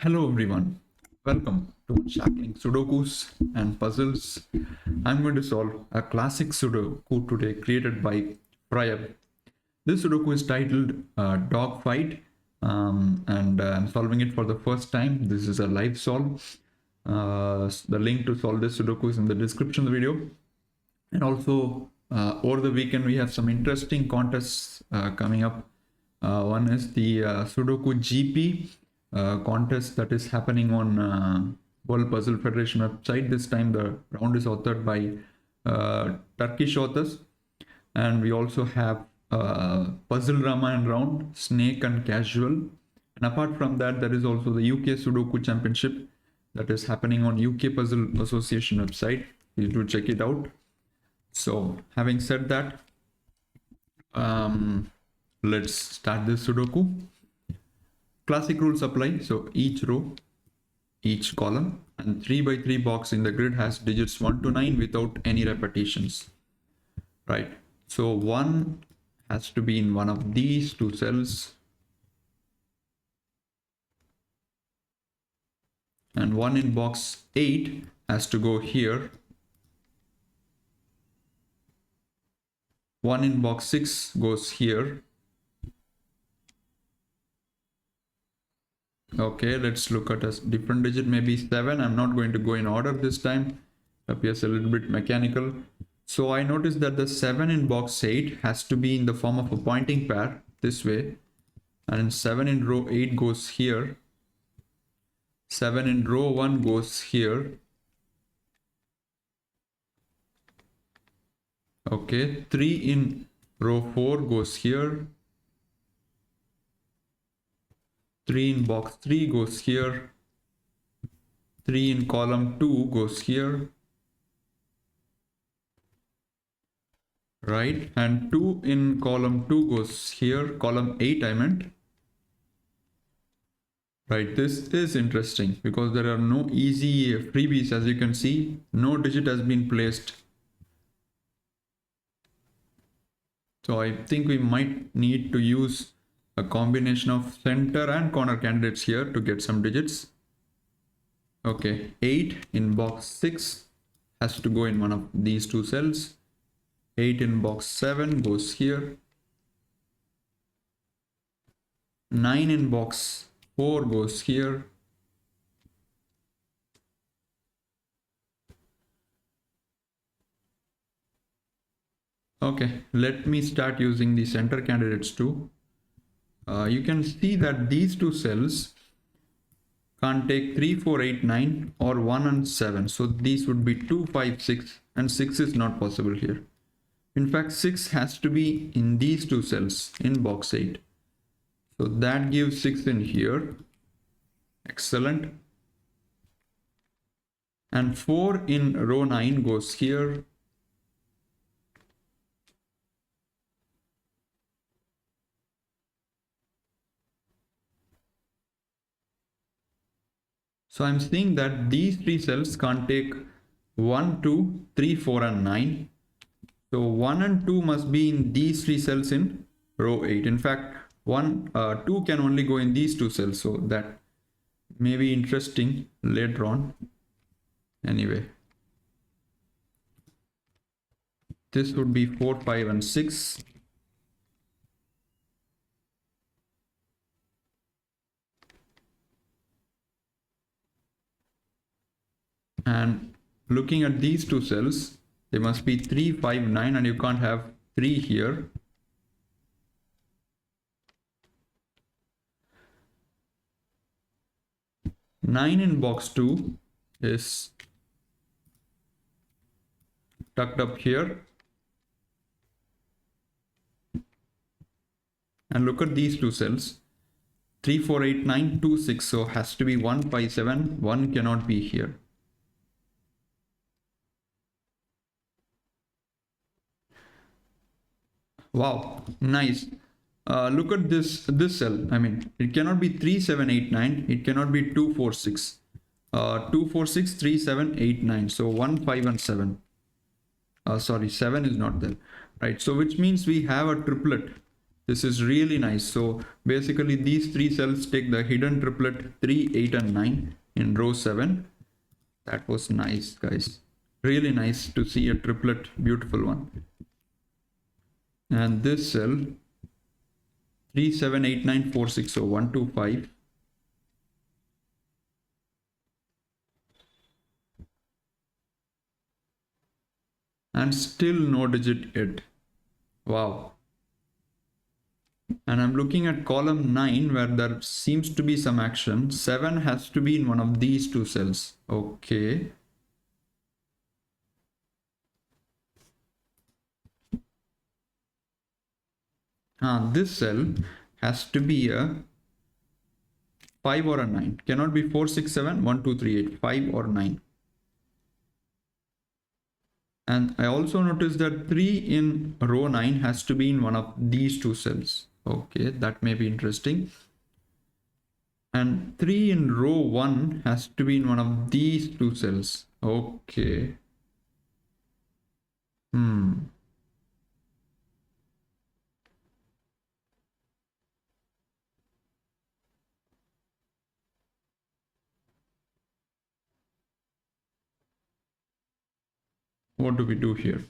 Hello everyone, welcome to Unshackling Sudokus and Puzzles. I'm going to solve a classic Sudoku today created by Fryer. This Sudoku is titled Dog Fight and I'm solving it for the first time. This is a live solve. The link to solve this Sudoku is in the description of the video. And also over the weekend we have some interesting contests coming up. One is the Sudoku GP contest that is happening on World Puzzle Federation website. This time the round is authored by Turkish authors, and we also have Puzzle Ramayana round, Snake and Casual. And apart from that, there is also the UK Sudoku Championship that is happening on UK Puzzle Association website. Please do check it out. So having said that, let's start this Sudoku. Classic rules apply. So each row, each column, and 3x3 box in the grid has digits 1 to 9 without any repetitions. Right. So 1 has to be in one of these two cells, and 1 in box 8 has to go here. 1 in box 6 goes here. Okay, let's look at a different digit, maybe 7. I'm not going to go in order this time. It appears a little bit mechanical. So I noticed that the 7 in box 8 has to be in the form of a pointing pair this way. And 7 in row 8 goes here. 7 in row 1 goes here. Okay, 3 in row 4 goes here. 3 in box 3 goes here. 3 in column 2 goes here. Right, and 2 in column 2 goes here. Column 8 I meant. Right, this is interesting because there are no easy freebies. As you can see, no digit has been placed. So I think we might need to use a combination of center and corner candidates here to get some digits. Okay, 8 in box 6 has to go in one of these two cells. 8 in box 7 goes here. 9 in box 4 goes here. Okay, let me start using the center candidates too. You can see that these two cells can't take 3, 4, 8, 9 or 1 and 7. So these would be 2, 5, 6, and 6 is not possible here. In fact, 6 has to be in these two cells in box 8. So that gives 6 in here. Excellent. And 4 in row 9 goes here. So I'm seeing that these three cells can't take 1, 2, 3, 4, and 9. So 1 and 2 must be in these three cells in row 8. In fact, 2 can only go in these two cells. So that may be interesting later on. Anyway, this would be 4, 5, and 6. And looking at these two cells, they must be 3, 5, 9, and you can't have 3 here. Nine in box 2 is tucked up here. And look at these two cells. 3, 4, 8, 9, 2, 6. So has to be 1, 5, 7. 1 cannot be here. Wow, nice. Look at this cell. I mean, it cannot be 3, 7, 8, 9. It cannot be 2, 4, 6. 2, 4, 6, 3, 7, 8, 9. So 1, 5, and 7. Sorry, 7 is not there. Right. So which means we have a triplet. This is really nice. So basically these three cells take the hidden triplet 3, 8 and 9 in row 7. That was nice, guys. Really nice to see a triplet, beautiful one. And this cell 3, 7, 8, 9, 4, 6, so 1, 2, 5. And still no digit yet. Wow. And I'm looking at column 9 where there seems to be some action. 7 has to be in one of these two cells. Okay. This cell has to be a 5 or a 9. Cannot be 4, 6, 7, 1, 2, 3, 8. 5 or 9. And I also noticed that 3 in row 9 has to be in one of these two cells. Okay, that may be interesting. And 3 in row 1 has to be in one of these two cells. Okay. What do we do here?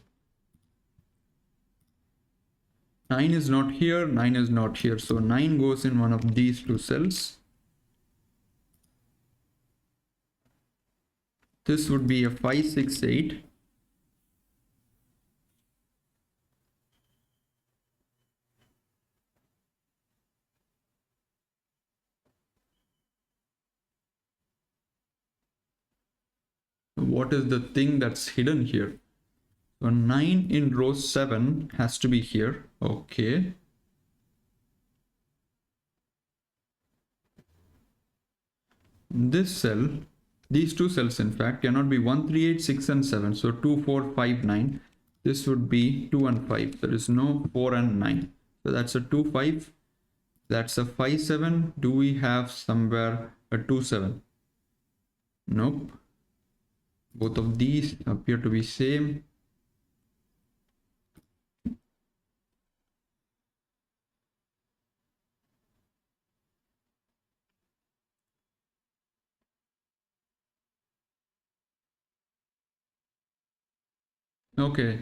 9 is not here, 9 is not here. So 9 goes in one of these two cells. This would be a 5, 6, 8. What is the thing that's hidden here? So 9 in row 7 has to be here. Okay. This cell, these two cells in fact, cannot be 1, 3, 8, 6 and 7. So 2, 4, 5, 9. This would be 2 and 5. There is no 4 and 9. So that's a 2, 5. That's a 5, 7. Do we have somewhere a 2, 7? Nope. Both of these appear to be same. Okay,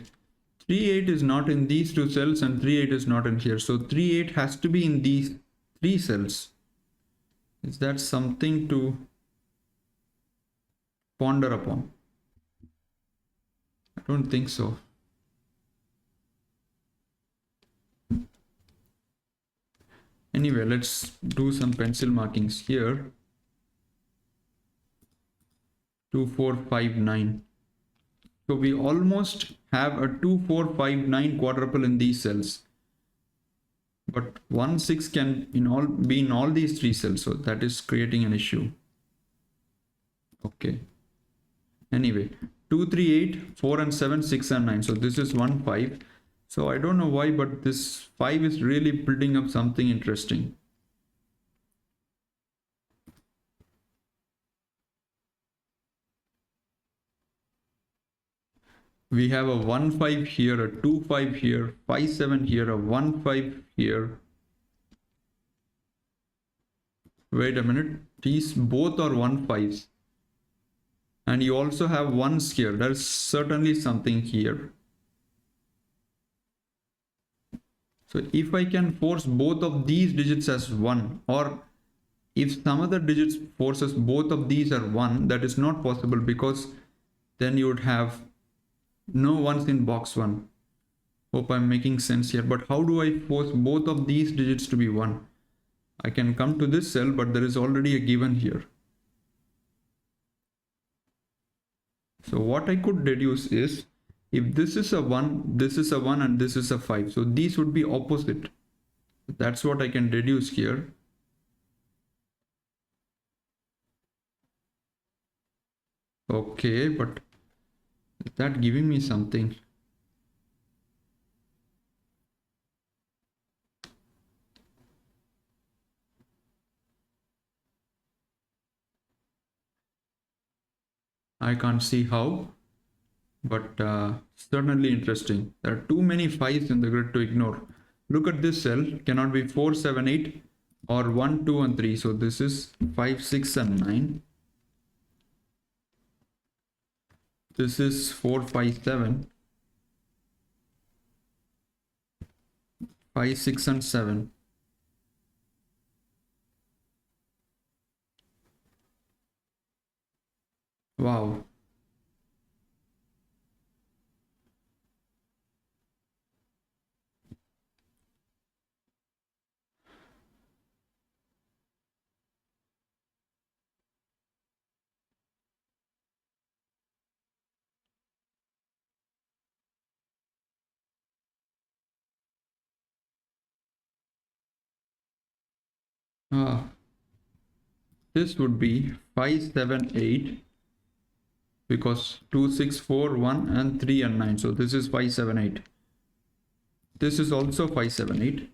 3, 8 is not in these two cells and 3, 8 is not in here. So 3, 8 has to be in these three cells. Is that something to ponder upon? I don't think so. Anyway, let's do some pencil markings here. 2, 4, 5, 9. So we almost have a 2, 4, 5, 9 quadruple in these cells. But 1, 6 can be in all these three cells. So that is creating an issue. Okay. Anyway, 2, 3, 8, 4 and 7, 6 and 9. So this is 1, 5. So I don't know why, but this 5 is really building up something interesting. We have a 1, 5 here, a 2, 5 here, 5, 7 here, a 1, 5 here. Wait a minute. These both are 1, 5s. And you also have 1s here. There's certainly something here. So if I can force both of these digits as 1, or if some other digits forces both of these are 1, that is not possible, because then you would have no ones in box 1. Hope I'm making sense here. But how do I force both of these digits to be 1? I can come to this cell, but there is already a given here. So what I could deduce is, if this is a 1, this is a 1 and this is a 5. So these would be opposite. That's what I can deduce here. Okay, but is that giving me something? I can't see how, but certainly interesting. There are too many 5s in the grid to ignore. Look at this cell, cannot be 4, 7, 8 or 1, 2 and 3. So this is 5, 6 and 9. This is 4, 5, 7. 5, 6 and 7. Wow. This would be 5, 7, 8 because 2, 6, 4, 1 and 3 and 9. So this is 5, 7, 8. This is also 5, 7, 8.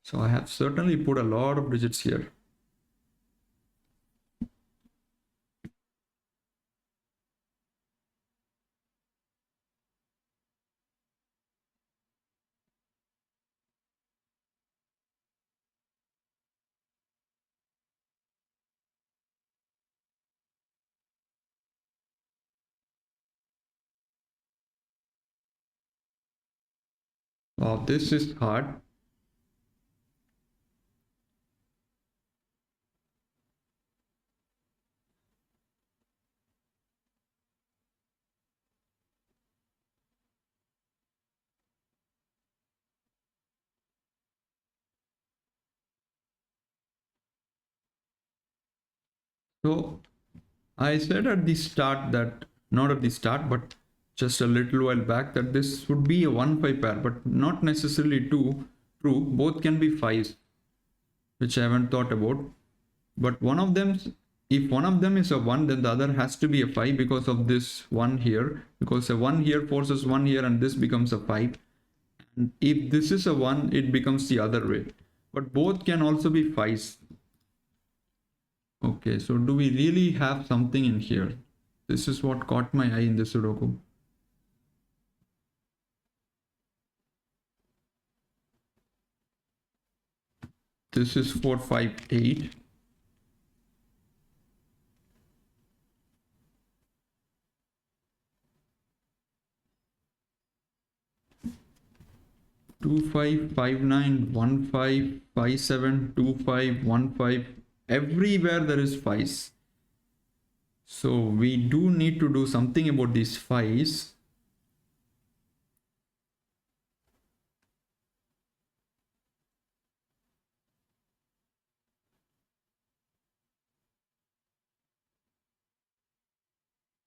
So I have certainly put a lot of digits here. Wow, this is hard. So I said at the start that, not at the start, but just a little while back, that this would be a 1-5 pair, but not necessarily true. Both can be 5s, which I haven't thought about. But one of them, if one of them is a 1, then the other has to be a 5 because of this 1 here. Because a 1 here forces 1 here and this becomes a 5. And if this is a 1, it becomes the other way. But both can also be 5s. Okay, so do we really have something in here? This is what caught my eye in the Sudoku. This is 4, 5, 8. Two, 5, 5, 9, 1, 5, 5, 7, 2, 5, 1, 5. Everywhere there is 5s. So we do need to do something about these 5s.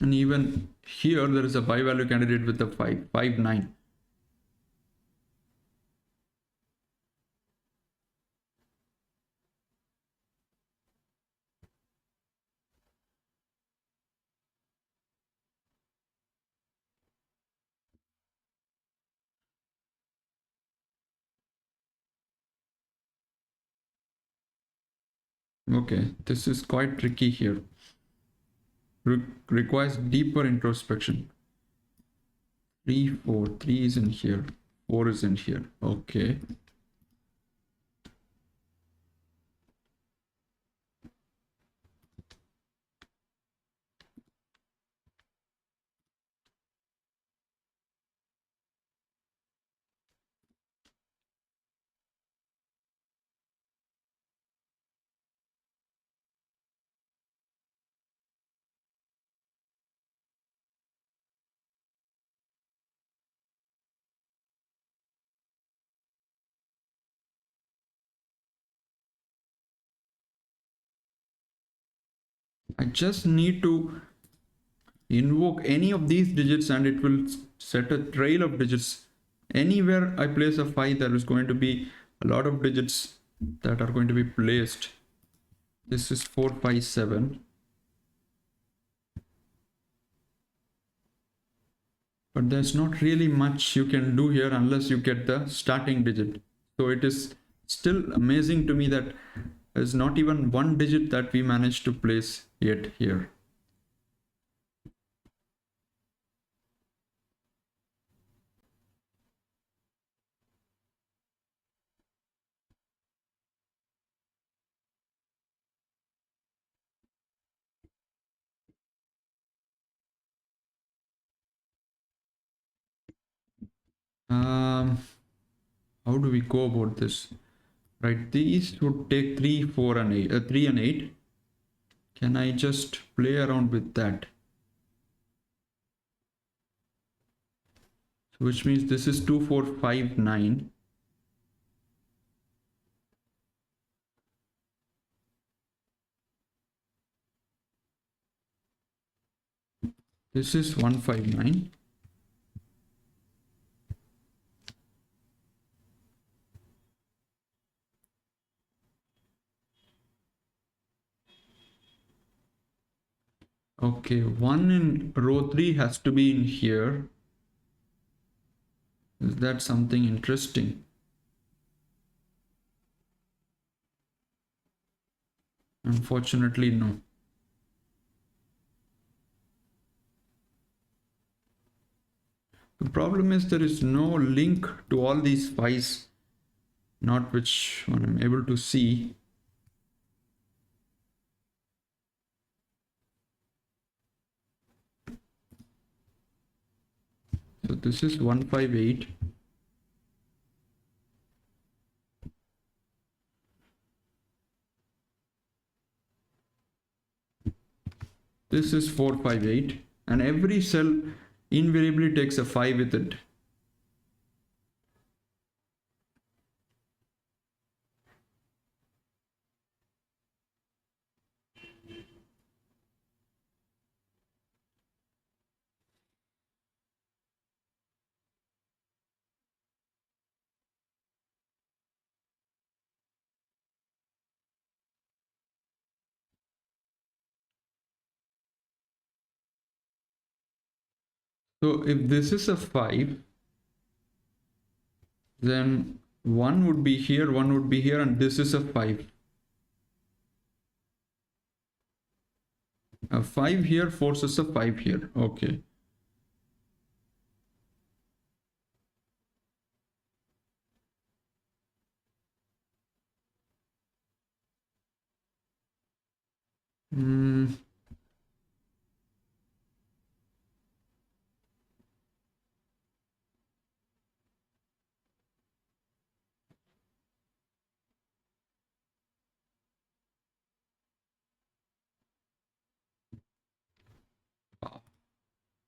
And even here there is a bi-value candidate with a 5, 5, 9. Okay, this is quite tricky here. Requires deeper introspection. 3, 4, 3 is in here, 4 is in here. Okay. I just need to invoke any of these digits and it will set a trail of digits. Anywhere I place a 5, there is going to be a lot of digits that are going to be placed. This is 4, 5, 7. But there's not really much you can do here unless you get the starting digit. So it is still amazing to me that there's not even one digit that we managed to place yet here. How do we go about this? Right, these would take 3, 4, and 8. 3 and 8. Can I just play around with that? So which means this is 2, 4, 5, 9. This is 1, 5, 9. Okay, 1 in row 3 has to be in here. Is that something interesting? Unfortunately, no. The problem is there is no link to all these files, not which one I'm able to see. So this is 158. This is 458, and every cell invariably takes a 5 with it. So if this is a 5, then 1 would be here, 1 would be here, and this is a 5. A 5 here forces a 5 here. Okay. Hmm.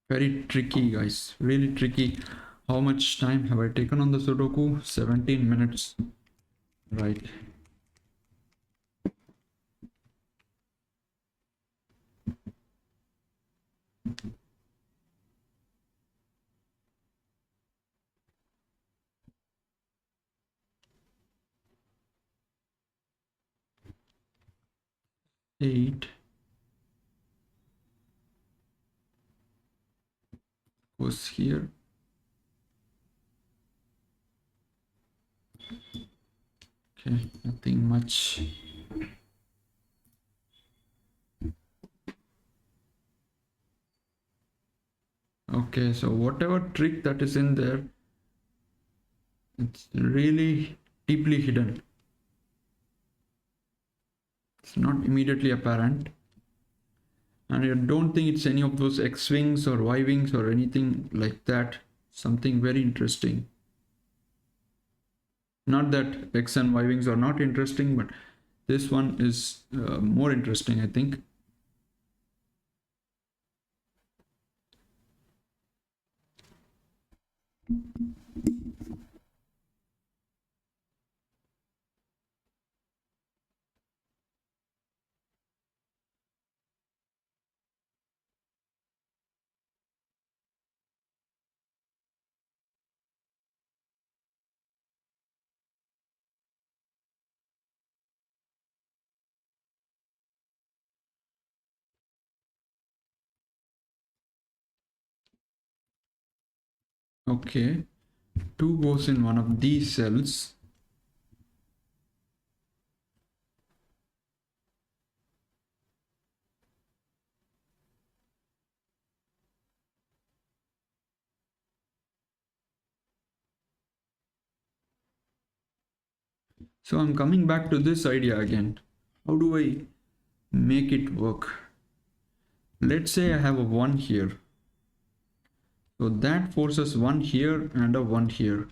Very tricky, guys. Really tricky. How much time have I taken on the Sudoku? 17 minutes. Right. Eight goes here. Okay, nothing much. Okay, so whatever trick that is in there, it's really deeply hidden. It's not immediately apparent. And I don't think it's any of those X wings or Y wings or anything like that. Something very interesting. Not that X and Y wings are not interesting, but this one is more interesting, I think. Okay, 2 goes in one of these cells. So I'm coming back to this idea again. How do I make it work? Let's say I have a 1 here. So that forces 1 here and a 1 here.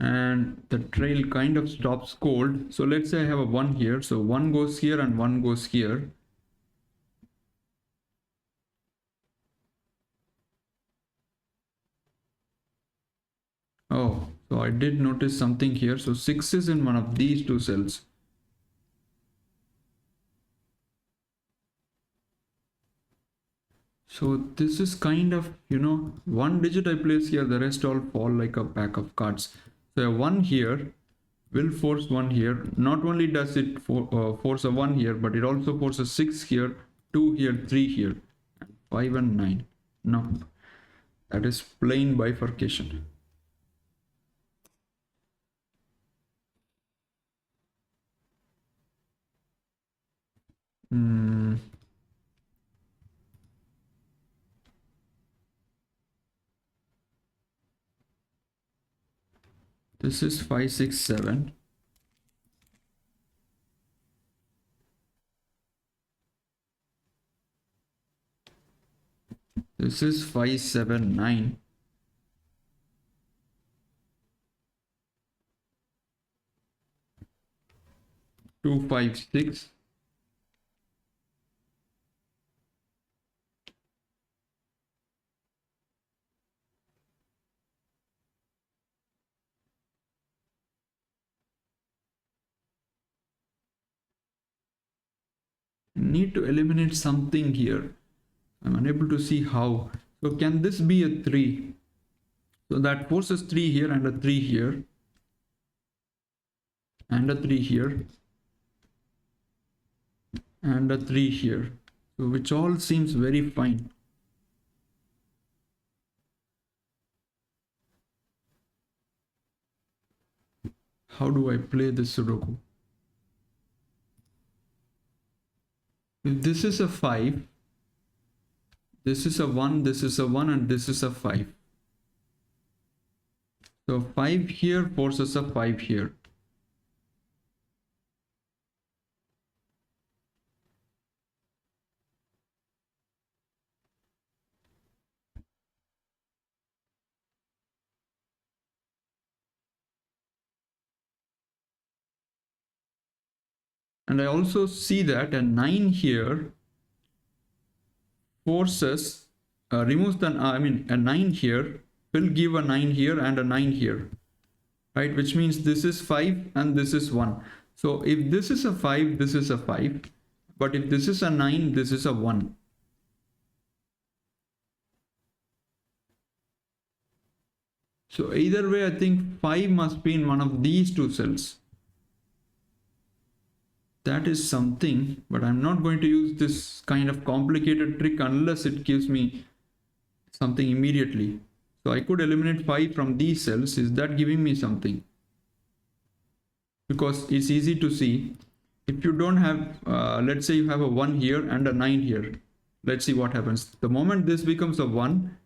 And the trail kind of stops cold. So let's say I have a 1 here. So 1 goes here and 1 goes here. Oh, so I did notice something here. So 6 is in one of these two cells. So this is kind of, one digit I place here, the rest all fall like a pack of cards. So a 1 here will force 1 here. Not only does it force a 1 here, but it also forces 6 here, 2 here, 3 here, and 5 and 9. No, that is plain bifurcation. This is 5, 6, 7. This is 5, 7, 9. Two, 5, 6. Need to eliminate something here. I'm unable to see how. So can this be a 3? So that forces 3 here and a 3 here. And a 3 here. And a 3 here. So which all seems very fine. How do I play this Sudoku? If this is a 5, this is a 1, this is a 1, and this is a 5. So 5 here forces a 5 here. And I also see that a 9 here forces, removes the, a 9 here will give a 9 here and a 9 here, right? Which means this is 5 and this is 1. So if this is a 5, this is a 5. But if this is a 9, this is a 1. So either way, I think 5 must be in one of these two cells. That is something, but I'm not going to use this kind of complicated trick unless it gives me something immediately. So I could eliminate 5 from these cells. Is that giving me something? Because it's easy to see. If you don't have, let's say you have a 1 here and a 9 here. Let's see what happens. The moment this becomes a 1,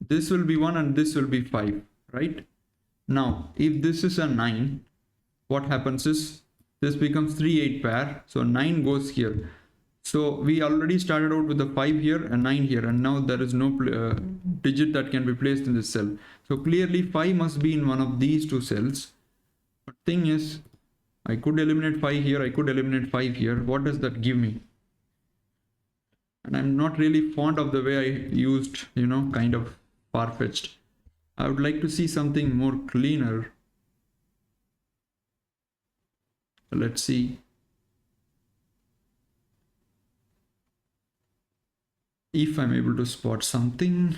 this will be 1 and this will be 5, right? Now, if this is a 9, what happens is this becomes 3, 8 pair. So 9 goes here. So we already started out with a 5 here and 9 here, and now there is no digit that can be placed in this cell. So clearly 5 must be in one of these two cells. But thing is, I could eliminate 5 here, I could eliminate 5 here. What does that give me? And I'm not really fond of the way I used, kind of far-fetched. I would like to see something more cleaner. Let's see. If I'm able to spot something.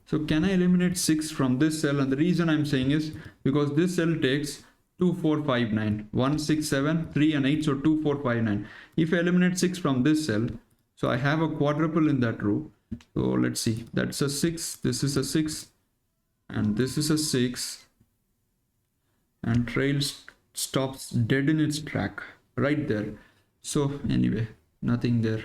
So can I eliminate 6 from this cell? And the reason I'm saying is because this cell takes 2, 4, 5, 9. 1, 6, 7, 3 and 8. So 2, 4, 5, 9. If I eliminate 6 from this cell, so I have a quadruple in that row. So let's see. That's a 6. This is a 6. And this is a 6. And trail stops dead in its track. Right there. So anyway, nothing there.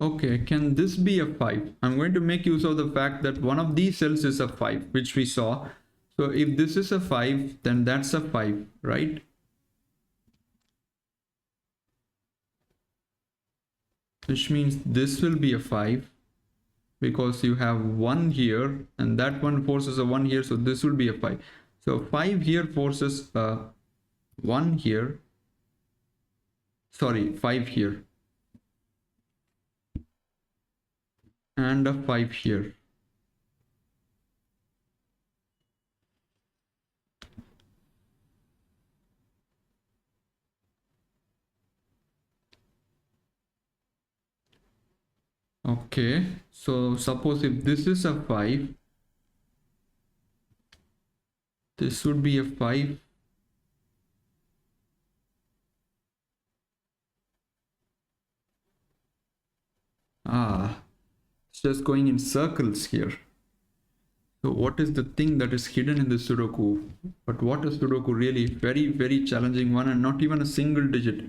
Okay, can this be a 5? I'm going to make use of the fact that one of these cells is a 5, which we saw. So if this is a 5, then that's a 5, right? Which means this will be a 5 because you have 1 here and that one forces a 1 here, so this will be a 5. So 5 here forces a 1 here. Sorry, 5 here. And a 5 here. Okay, so suppose if this is a 5, this would be a 5. It's just going in circles here. So what is the thing that is hidden in the Sudoku? But what is Sudoku really? Very, very challenging one and not even a single digit.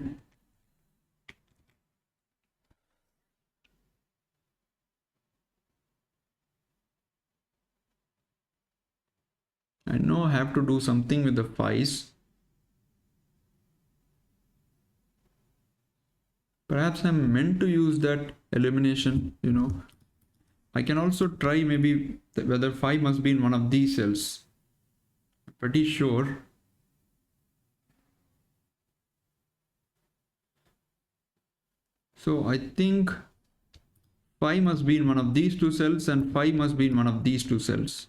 I know I have to do something with the 5s. Perhaps I'm meant to use that elimination, I can also try maybe whether 5 must be in one of these cells. I'm pretty sure. So I think 5 must be in one of these two cells and 5 must be in one of these two cells.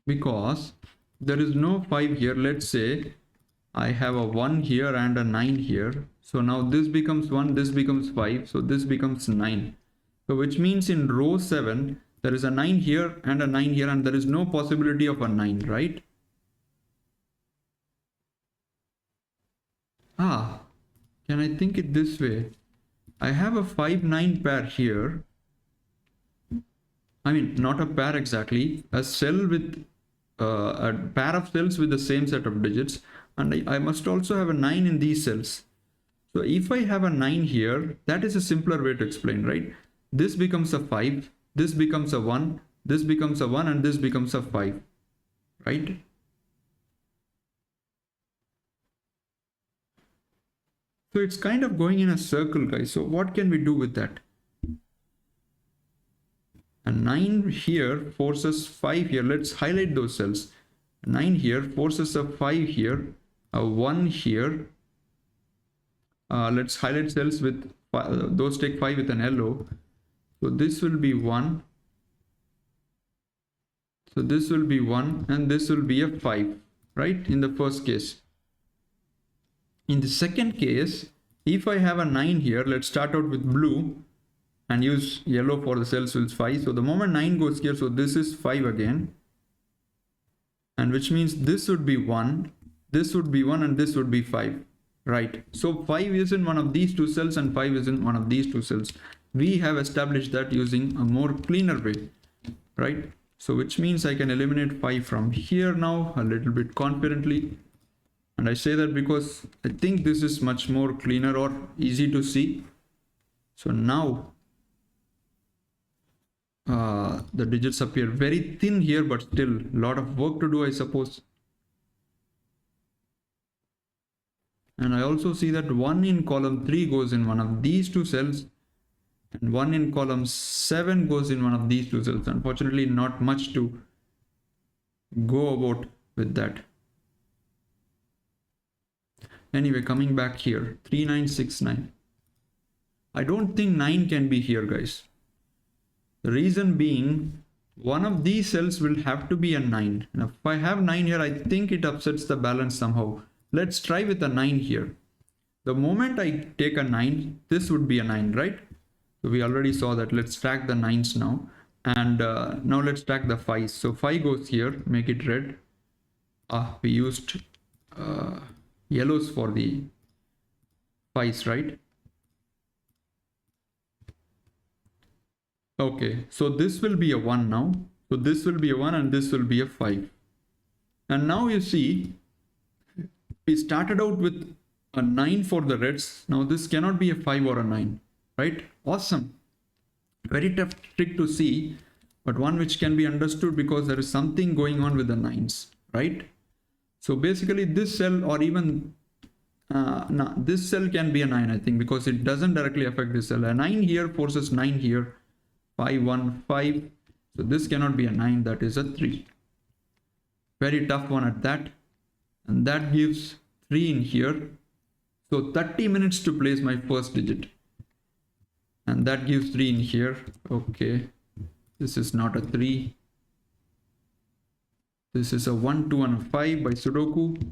Because there is no 5 here. Let's say I have a 1 here and a 9 here. So now this becomes 1, this becomes 5, so this becomes 9. So which means in row 7 there is a 9 here and a 9 here and there is no possibility of a 9, right? Can I think it this way? I have a 5-9 pair here. I mean, not a pair exactly, a cell with a pair of cells with the same set of digits, and I must also have a 9 in these cells. So if I have a 9 here, that is a simpler way to explain, right? This becomes a 5, this becomes a 1, this becomes a 1, and this becomes a 5, right? So it's kind of going in a circle, guys. So what can we do with that? A 9 here forces 5 here. Let's highlight those cells. 9 here forces a 5 here, a 1 here. Let's highlight cells with those take 5 with an yellow. So this will be 1. So this will be 1 and this will be a 5, right? In the first case. In the second case, if I have a 9 here, let's start out with blue and use yellow for the cells with 5. So the moment 9 goes here, so this is 5 again. And which means this would be 1, this would be 1 and this would be 5, right? So 5 is in one of these two cells and 5 is in one of these two cells. We have established that using a more cleaner way, right? So which means I can eliminate 5 from here now a little bit confidently. And I say that because I think this is much more cleaner or easy to see. So now the digits appear very thin here, but still a lot of work to do, I suppose. And I also see that 1 in column 3 goes in one of these two cells and 1 in column 7 goes in one of these two cells. Unfortunately, not much to go about with that. Anyway, coming back here, 3969. I don't think 9 can be here, guys. The reason being, one of these cells will have to be a 9. And if I have 9 here, I think it upsets the balance somehow. Let's try with a 9 here. The moment I take a 9, this would be a 9, right? So we already saw that. Let's stack the 9s now. And now let's stack the 5s. So 5 goes here, make it red. We used yellows for the 5s, right? Okay, so this will be a 1 now. So this will be a 1 and this will be a 5. And now you see, we started out with a 9 for the reds. Now this cannot be a 5 or a 9, right? Awesome. Very tough trick to see, but one which can be understood because there is something going on with the 9s, right? So basically this cell, or even no, this cell can be a 9, I think, because it doesn't directly affect this cell. A 9 here forces 9 here, 5, 1, 5. So this cannot be a 9, that is a 3. Very tough one at that. And that gives 3 in here. So 30 minutes to place my first digit. And that gives 3 in here. Okay, this is not a 3. This is a 1, 2 and a 5 by Sudoku.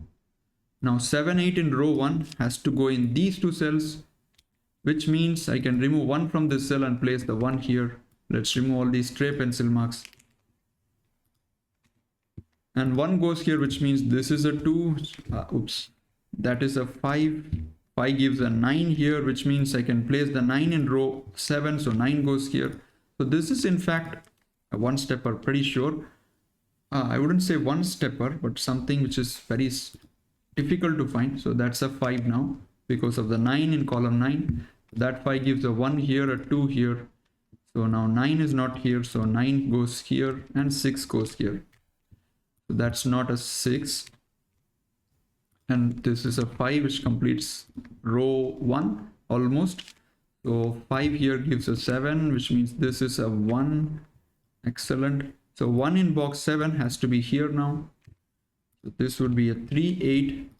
Now 7, 8 in row 1 has to go in these two cells, which means I can remove 1 from this cell and place the 1 here. Let's remove all these stray pencil marks. And 1 goes here, which means this is a 2. Oops, that is a 5. 5 gives a 9 here, which means I can place the 9 in row 7. So 9 goes here. So this is in fact a one stepper, pretty sure. I wouldn't say one stepper, but something which is very difficult to find. So that's a 5 now because of the 9 in column 9. That 5 gives a 1 here, a 2 here. So now 9 is not here. So 9 goes here and 6 goes here. So that's not a 6. And this is a 5 which completes row 1 almost. So 5 here gives a 7, which means this is a 1. Excellent. So 1 in box 7 has to be here now. So this would be a 3, 8.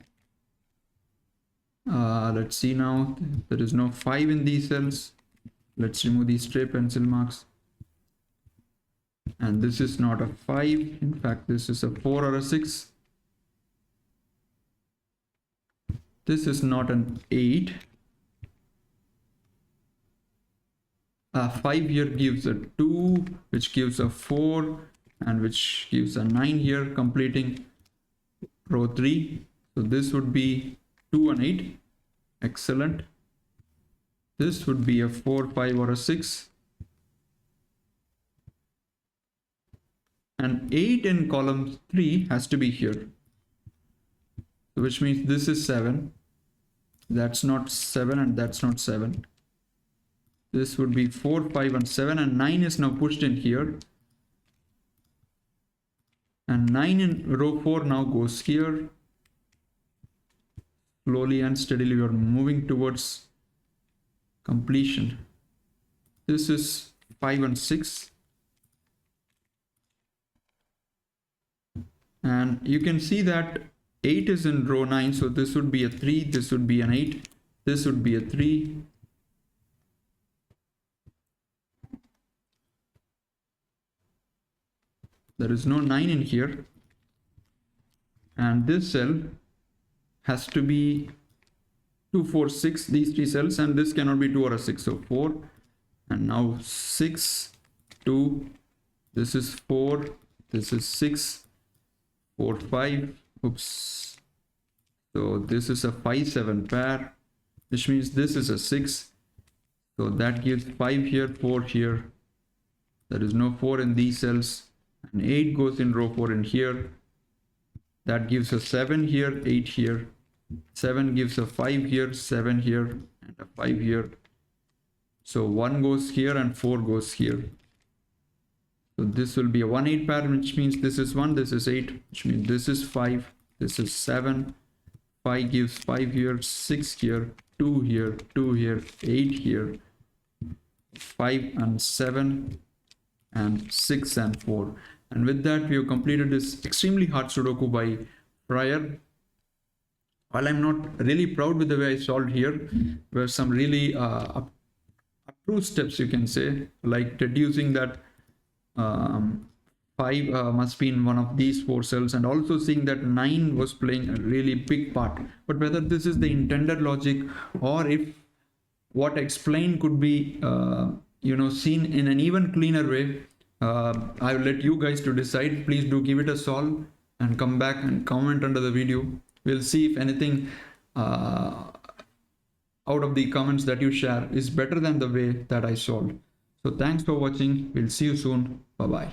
Let's see now. There is no 5 in these cells. Let's remove these stray pencil marks. And this is not a 5. In fact, this is a 4 or a 6. This is not an 8. 5 here gives a 2, which gives a 4, and which gives a 9 here, completing row 3. So this would be 2 and 8. Excellent. This would be a 4, 5 or a 6. And 8 in column 3 has to be here. Which means this is 7. That's not 7 and that's not 7. This would be 4, 5 and 7, and 9 is now pushed in here. And 9 in row 4 now goes here. Slowly and steadily we are moving towards completion. This is 5 and 6. And you can see that 8 is in row 9. So this would be a 3. This would be an 8. This would be a 3. There is no 9 in here. And this cell has to be 2, 4, 6, these 3 cells, and this cannot be 2 or a 6. So 4, and now 6, 2, this is 4, this is 6, 4, 5. Oops. So this is a 5, 7 pair, which means this is a 6. So that gives 5 here, 4 here. There is no 4 in these cells. And 8 goes in row 4 in here. That gives a 7 here, 8 here. 7 gives a 5 here, 7 here, and a 5 here. So 1 goes here and 4 goes here. So this will be a 1, 8 pair, which means this is 1, this is 8, which means this is 5, this is 7. 5 gives 5 here, 6 here, 2 here, 2 here, 8 here, 5 and 7, and 6 and 4. And with that, we have completed this extremely hard Sudoku by Fryer. While I'm not really proud with the way I solved here, were some really approved steps, you can say, like reducing that 5 must be in one of these 4 cells, and also seeing that 9 was playing a really big part. But whether this is the intended logic, or if what I explained could be seen in an even cleaner way, I will let you guys to decide. Please do give it a solve and come back and comment under the video. We'll see if anything out of the comments that you share is better than the way that I solved. So thanks for watching. We'll see you soon. Bye bye.